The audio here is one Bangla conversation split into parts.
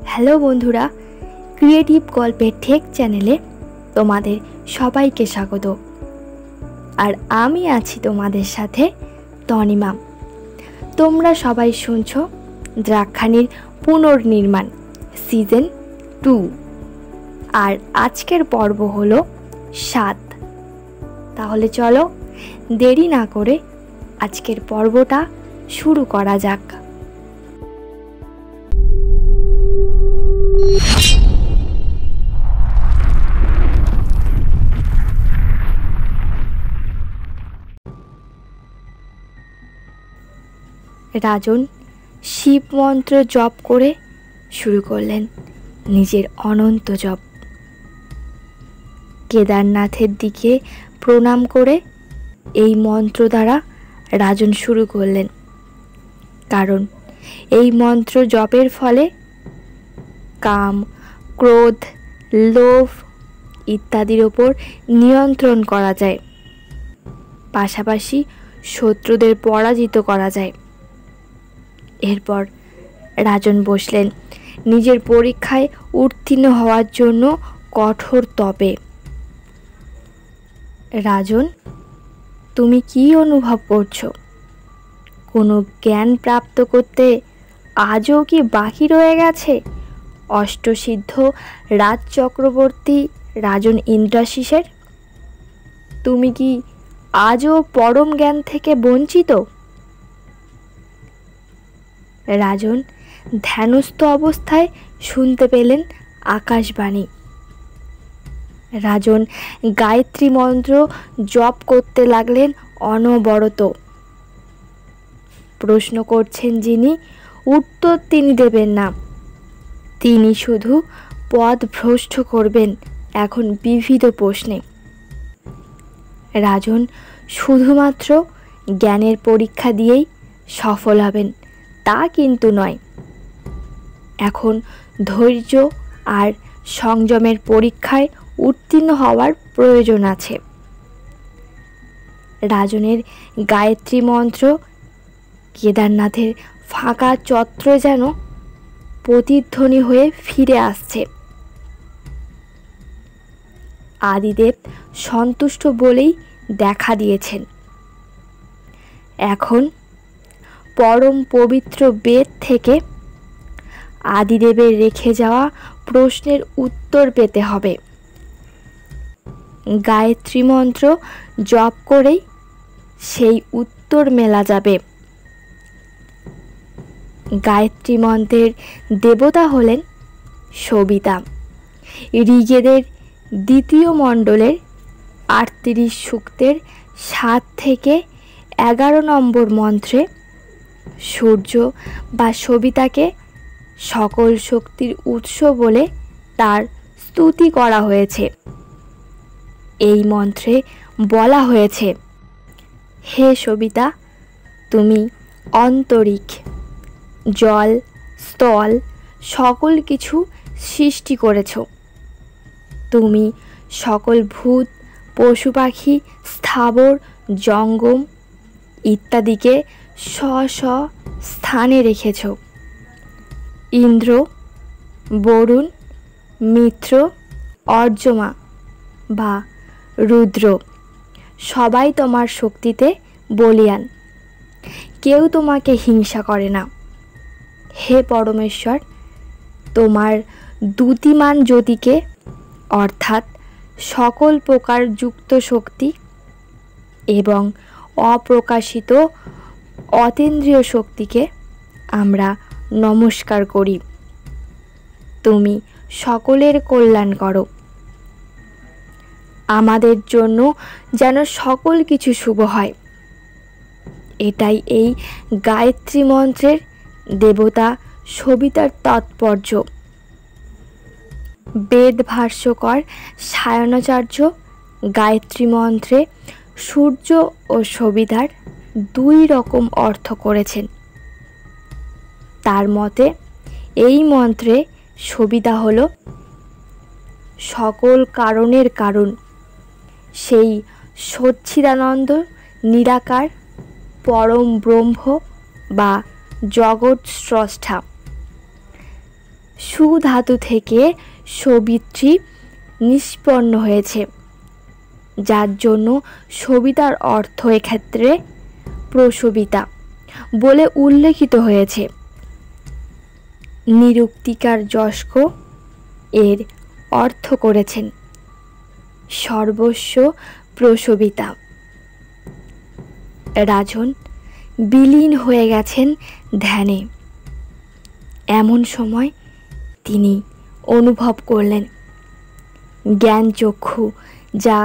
হ্যালো বন্ধুরা, ক্রিয়েটিভ গল্পের ঠেক চ্যানেলে তোমাদের সবাইকে স্বাগত। আর আমি আছি তোমাদের সাথে তনিমা। তোমরা সবাই শুনছো দ্রাক্ষানির পুনর্নির্মাণ সিজন 2। আর আজকের পর্ব হলো 7। তাহলে চলো দেরি না করে আজকের পর্বটা শুরু করা যাক। রাজন শিব মন্ত্র জপ করে শুরু করলেন নিজের অনন্ত জপ। কেদারনাথের দিকে প্রণাম করে এই মন্ত্র দ্বারা রাজন শুরু করলেন, কারণ এই মন্ত্র জপের ফলে কাম, ক্রোধ, লোভ ইত্যাদির ওপর নিয়ন্ত্রণ করা যায়, পাশাপাশি শত্রুদের পরাজিত করা যায়। এরপর রাজন বসলেন নিজের পরীক্ষায় উত্তীর্ণ হওয়ার জন্য কঠোর তপে। রাজন, তুমি কি অনুভব করছো? কোনো জ্ঞান প্রাপ্ত করতে আজও কি বাকি রয়ে গেছে অষ্টসিদ্ধ রাজ চক্রবর্তী রাজন ইন্দ্রাশিসের? তুমি কি আজও পরম জ্ঞান থেকে বঞ্চিত? রাজন ধ্যানস্থ অবস্থায় শুনতে পেলেন আকাশবাণী। রাজন গায়ত্রী মন্ত্র জপ করতে লাগলেন অনবরত। প্রশ্ন করছেন যিনি, উত্তর তিনি দেবেন না, তিনি শুধু পথ ভ্রষ্ট করবেন এখন বিবিধ প্রশ্নে। রাজন শুধুমাত্র জ্ঞানের পরীক্ষা দিয়েই সফল হবেন তা কিন্তু নয়, এখন ধৈর্য আর সংযমের পরীক্ষায় উত্তীর্ণ হওয়ার প্রয়োজন আছে। রাজনের গায়ত্রী মন্ত্র কেদারনাথের ফাঁকা চত্বরে যেন প্রতিধ্বনি হয়ে ফিরে আসছে। আদিদেব সন্তুষ্ট বলেই দেখা দিয়েছেন। এখন পরম পবিত্র বেদ থেকে আদিদেবের রেখে যাওয়া প্রশ্নের উত্তর পেতে হবে। গায়ত্রী মন্ত্র জপ করেই সেই উত্তর মেলা যাবে। গায়ত্রী মন্ত্রের দেবতা হলেন সবিতা। ঋগ্বেদের 2য় মণ্ডলের 38 সূক্তের 7 থেকে 11 নম্বর মন্ত্রে সূর্য বা সবিতাকে সকল শক্তির উৎস বলে তার স্তুতি করা হয়েছে। এই মন্ত্রে বলা হয়েছে, হে সবিতা, তুমি অন্তরিক্ষ, জল, স্থল সকল কিছু সৃষ্টি করেছ। তুমি সকল ভূত, পশু পাখি, স্থাবর, জঙ্গম ইত্যাদিকে স্ব স্ব স্থানে রেখেছ। ইন্দ্র, বরুণ, মিত্র, অর্জমা বা রুদ্র সবাই তোমার শক্তিতে বলীয়ান, কেউ তোমাকে হিংসা করে না। হে পরমেশ্বর, তোমার দ্যুতিমান জ্যোতিকে অর্থাৎ সকল প্রকার যুক্ত শক্তি এবং অপ্রকাশিত অতীন্দ্রিয় শক্তিকে আমরা নমস্কার করি। তুমি সকলের কল্যাণ করো। আমাদের জন্য যেন সকল কিছু শুভ হয়, এটাই এই গায়ত্রী মন্ত্রের দেবতা সবিতার তাৎপর্য। বেদ ভাষ্যকর সায়নাচার্য গায়ত্রী মন্ত্রে সূর্য ও সবিতার 2 রকম অর্থ করেছেন। তার মতে এই মন্ত্রে সবিতা হল সকল কারণের কারণ, সেই সচ্চিদানন্দ নিরাকার পরম ব্রহ্ম বা জগৎ স্রষ্টা। সুধাতু থেকে সবিত্রী নিষ্পন্ন হয়েছে, যার জন্য সবিতার অর্থ এক্ষেত্রে প্রসবিতা বলে উল্লেখিত হয়েছে। নিরুক্তিকার যস্ক এর অর্থ করেছেন সর্বস্ব প্রসবিতা। রাজন বিলীন হয়ে গেছেন ধ্যানে। এমন সময় তিনি অনুভব করলেন জ্ঞান চক্ষু, যা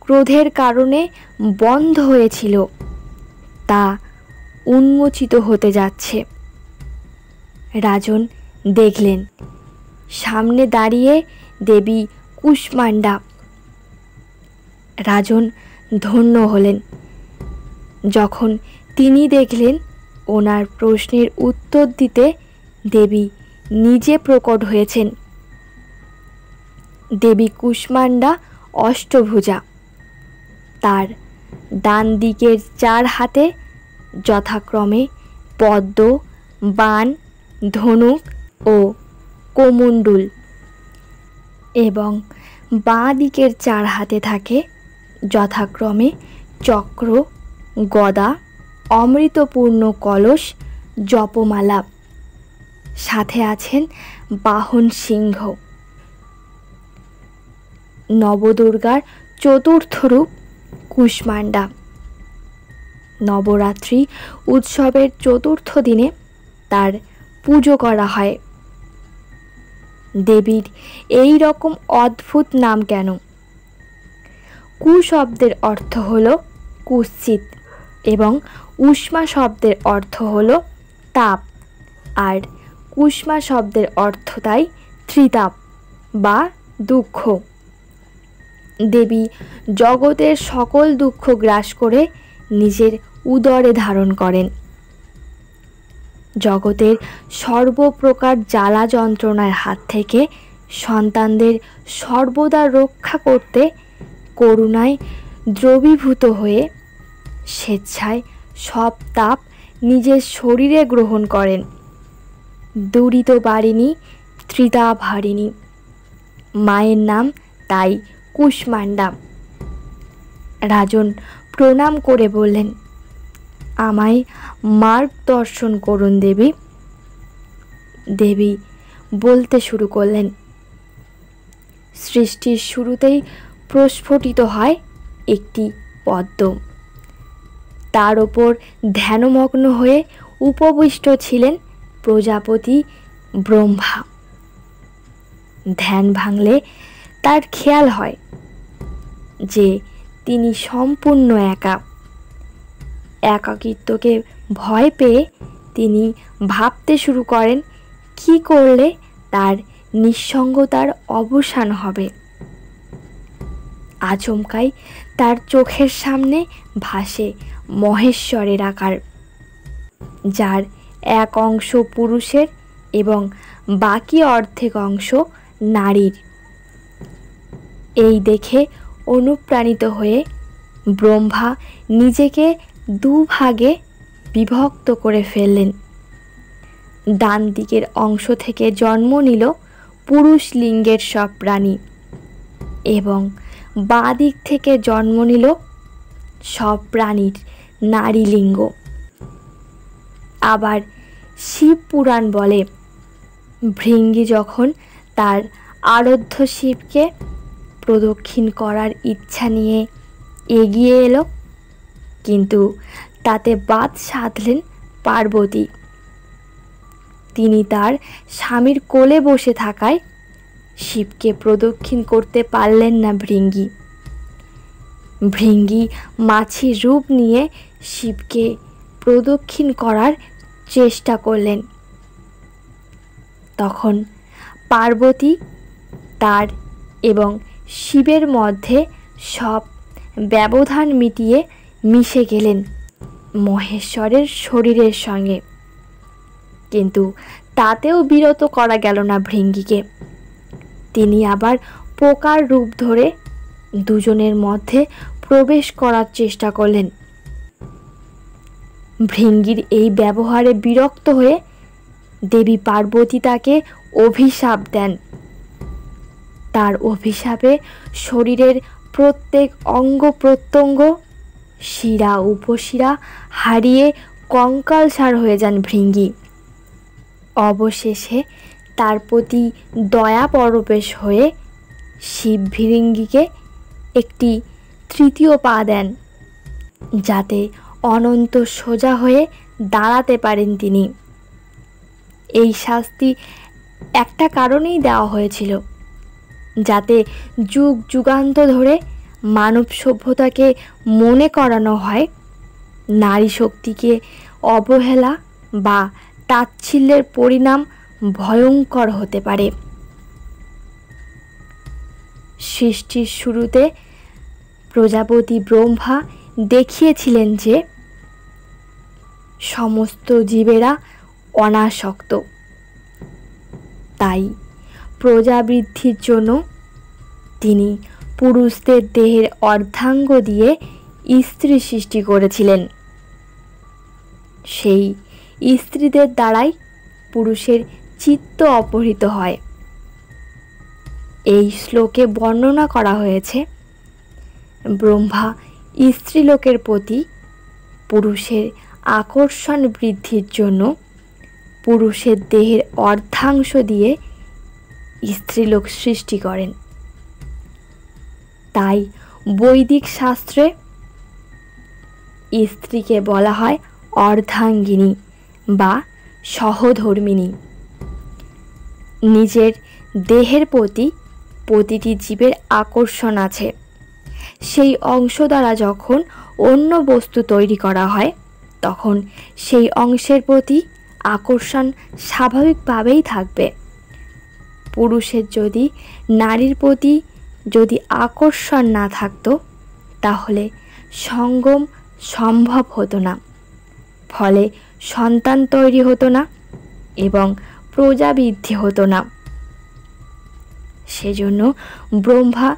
ক্রোধের কারণে বন্ধ হয়েছিল, তা উন্মোচিত হতে যাচ্ছে। রাজন দেখলেন সামনে দাঁড়িয়ে দেবী কুষ্মান্ডা। রাজন ধন্য হলেন যখন তিনি দেখলেন ওনার প্রশ্নের উত্তর দিতে দেবী নিজে প্রকট হয়েছেন। দেবী কুষ্মান্ডা অষ্টভুজা। তার ডান দিকের 4 হাতে যথাক্রমে পদ্ম, বাণ, ধনুক ও কোমণ্ডুল এবং বাঁ দিকের 4 হাতে থাকে যথাক্রমে চক্র, গদা, অমৃতপূর্ণ কলস, জপমালা। সাথে আছেন বাহন সিংহ। নবদুর্গার চতুর্থ রূপ কুষ্মান্ডা। নবরাত্রি উৎসবের চতুর্থ দিনে তার পুজো করা হয়। দেবীর এই রকম অদ্ভুত নাম কেন? কু শব্দের অর্থ হল কুৎসিত এবং উষ্মা শব্দের অর্থ হল তাপ, আর কুষ্মা শব্দের অর্থ তাই ত্রিতাপ বা দুঃখ। দেবী জগতের সকল দুঃখ গ্রাস করে নিজের উদরে ধারণ করেন। জগতের সর্বপ্রকার জ্বালা যন্ত্রণার হাত থেকে সন্তানদের সর্বদা রক্ষা করতে করুণায় দ্রবীভূত হয়ে স্বেচ্ছায় সব তাপ নিজের শরীরে গ্রহণ করেন। দুরিত বারিণী, ত্রিতাপহারিণী। মায়ের নাম তাই কুষ্মান্ডা। রাজন প্রণাম করে বললেন, আমায় মার্গদর্শন করুন দেবী। দেবী বলতে শুরু করলেন, সৃষ্টির শুরুতেই প্রস্ফুটিত হয় একটি পদ্ম। তার ওপর ধ্যানমগ্ন হয়ে উপবিষ্ট ছিলেন প্রজাপতি ব্রহ্মা। ধ্যান ভাঙলে তার খেয়াল হয় যে তিনি সম্পূর্ণ একা। একাকিত্বকে ভয় পেয়ে তিনি ভাবতে শুরু করেন কি করলে তার নিঃসঙ্গতার অবসান হবে। আচমকাই তার চোখের সামনে ভাসে মহেশ্বরের আকার, যার এক অংশ পুরুষের এবং বাকি অর্ধেক অংশ নারীর। এই দেখে অনুপ্রাণিত হয়ে ব্রহ্মা নিজেকে দুভাগে বিভক্ত করে ফেললেন। ডান দিকের অংশ থেকে জন্ম নিল পুরুষ লিঙ্গের সব প্রাণী এবং বাঁ দিক থেকে জন্ম নিল সব প্রাণীর নারী লিঙ্গ। আবার শিব পুরাণ বলে, ভৃঙ্গি যখন তার আরাধ্য শিবকে প্রদক্ষিণ করার ইচ্ছা নিয়ে এগিয়ে এলো, কিন্তু তাতে বাদ সাধলেন পার্বতী। তিনি তার স্বামীর কোলে বসে থাকায় শিবকে প্রদক্ষিণ করতে পারলেন না ভৃঙ্গি। ভৃঙ্গি মাছির রূপ নিয়ে শিবকে প্রদক্ষিণ করার চেষ্টা করলেন। তখন পার্বতী তার এবং শিবের মধ্যে সব ব্যবধান মিটিয়ে মিশে গেলেন মহেশ্বরের শরীরের সঙ্গে। কিন্তু তাতেও বিরত করা গেল না ভৃঙ্গিকে। তিনি আবার পোকার রূপ ধরে দুজনের মধ্যে প্রবেশ করার চেষ্টা করলেন। ভৃঙ্গির এই ব্যবহারে বিরক্ত হয়ে দেবী পার্বতী তাকে অভিশাপ দেন। তার অভিশাপে শরীরের প্রত্যেক অঙ্গ প্রত্যঙ্গ, শিরা উপশিরা হারিয়ে কঙ্কালসার হয়ে যান ভৃঙ্গি। অবশেষে তার প্রতি দয়া পরবেশ হয়ে শিব ভৃঙ্গিকে একটি তৃতীয় পা দেন, যাতে অনন্ত সোজা হয়ে দাঁড়াতে পারেন তিনি। এই শাস্তি একটা কারণেই দেওয়া হয়েছিল, যাতে যুগ যুগান্ত ধরে মানব সভ্যতাকে মনে করানো হয় নারী শক্তিকে অবহেলা বা তাচ্ছিল্যের পরিণাম ভয়ঙ্কর হতে পারে। সৃষ্টির শুরুতে প্রজাপতি ব্রহ্মা দেখিয়েছিলেন যে সমস্ত জীবেরা অনাসক্ত। তাই প্রজাবৃদ্ধির জন্য তিনি পুরুষদের দেহের অর্ধাঙ্গ দিয়ে স্ত্রী সৃষ্টি করেছিলেন। সেই স্ত্রীদের দ্বারাই পুরুষের চিত্ত অপহৃত হয়। এই শ্লোকে বর্ণনা করা হয়েছে, ব্রহ্মা স্ত্রীলোকের প্রতি পুরুষের আকর্ষণ বৃদ্ধির জন্য পুরুষের দেহের অর্ধাংশ দিয়ে স্ত্রীলোক সৃষ্টি করেন। তাই বৈদিক শাস্ত্রে স্ত্রীকে বলা হয় অর্ধাঙ্গিনী বা সহধর্মিণী। নিজের দেহের প্রতি প্রতিটি জীবের আকর্ষণ আছে। সেই অংশ দ্বারা যখন অন্য বস্তু তৈরি করা হয়, তখন সেই অংশের প্রতি আকর্ষণ স্বাভাবিকভাবেই থাকবে। পুরুষের যদি নারীর প্রতি যদি আকর্ষণ না থাকতো, তাহলে সঙ্গম সম্ভব হতো না, ফলে সন্তান তৈরি হতো না এবং প্রজাবৃদ্ধি হতো না। সেজন্য ব্রহ্মা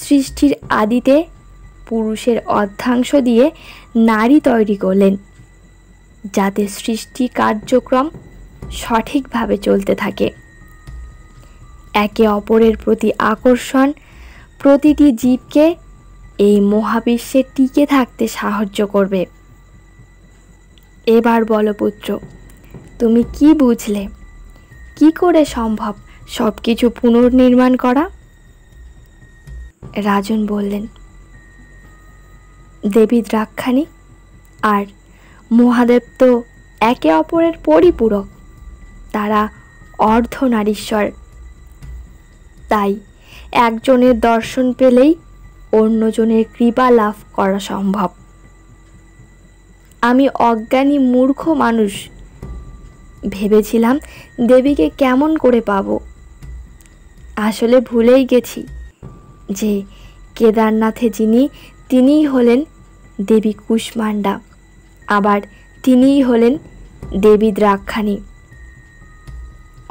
সৃষ্টির আদিতে পুরুষের অর্ধাংশ দিয়ে নারী তৈরি করলেন, যাতে সৃষ্টি কার্যক্রম সঠিকভাবে চলতে থাকে। একে অপরের প্রতি আকর্ষণ প্রতিটি জীবকে এই মহাবিশ্বে টিকে থাকতে সাহায্য করবে। এবার বলো পুত্র, তুমি কি বুঝলে? কি করে সম্ভব সব কিছু পুনর্নির্মাণ করা? রাজন বললেন, দেবী দ্রাক্ষাণী আর মহাদেব তো একে অপরের পরিপূরক, তারা অর্ধনারীশ্বর। তাই একজনের দর্শন পেলেই অন্যজনের কৃপা লাভ করা সম্ভব। আমি অজ্ঞানী মূর্খ মানুষ ভেবেছিলাম দেবীকে কেমন করে পাবো। আসলে ভুলেই গেছি যে কেদারনাথে যিনি, তিনিই হলেন দেবী কুষ্মাণ্ডা, আবার তিনিই হলেন দেবী দ্রাক্ষাণী।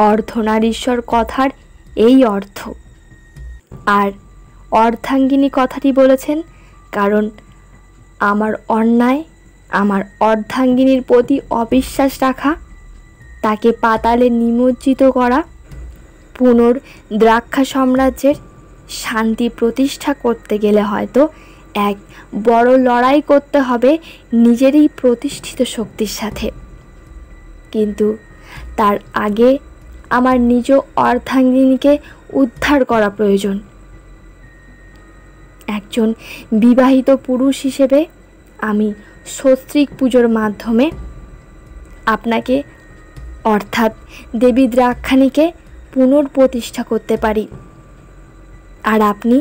অর্ধনারীশ্বর কথার এই অর্থ। আর অর্ধাঙ্গিনী কথাটি বলেছেন কারণ আমার অন্যায়, আমার অর্ধাঙ্গিনীর প্রতি অবিশ্বাস রাখা, তাকে পাতালে নিমজ্জিত করা, দ্রাক্ষা সাম্রাজ্যের শান্তি প্রতিষ্ঠা করতে গেলে হয়তো এক বড় লড়াই করতে হবে নিজেরই প্রতিষ্ঠিত শক্তির সাথে। কিন্তু তার আগে আমার নিজ অর্ধাঙ্গিনীকে উদ্ধার করা প্রয়োজন। একজন বিবাহিত পুরুষ হিসেবে আমি সস্ত্রীক পুজোর মাধ্যমে আপনাকে অর্থাৎ দেবী দ্রাক্ষাণীকে পুনর্প্রতিষ্ঠা করতে পারি, আর আপনি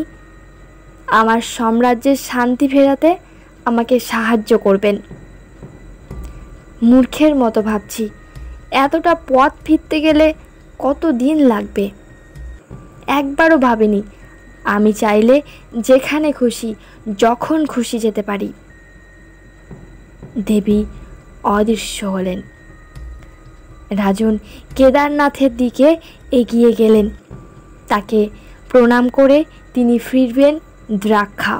আমার সাম্রাজ্যের শান্তি ফেরাতে আমাকে সাহায্য করবেন। মূর্খের মতো ভাবছি, এতটা পথ ফিরতে গেলে কত দিন লাগবে। একবারও ভাবিনি আমি চাইলে যেখানে খুশি যখন খুশি যেতে পারি। দেবী অদৃশ্য হলেন। রাজন কেদারনাথের দিকে এগিয়ে গেলেন। তাকে প্রণাম করে তিনি ফিরবেন দ্রাক্ষা।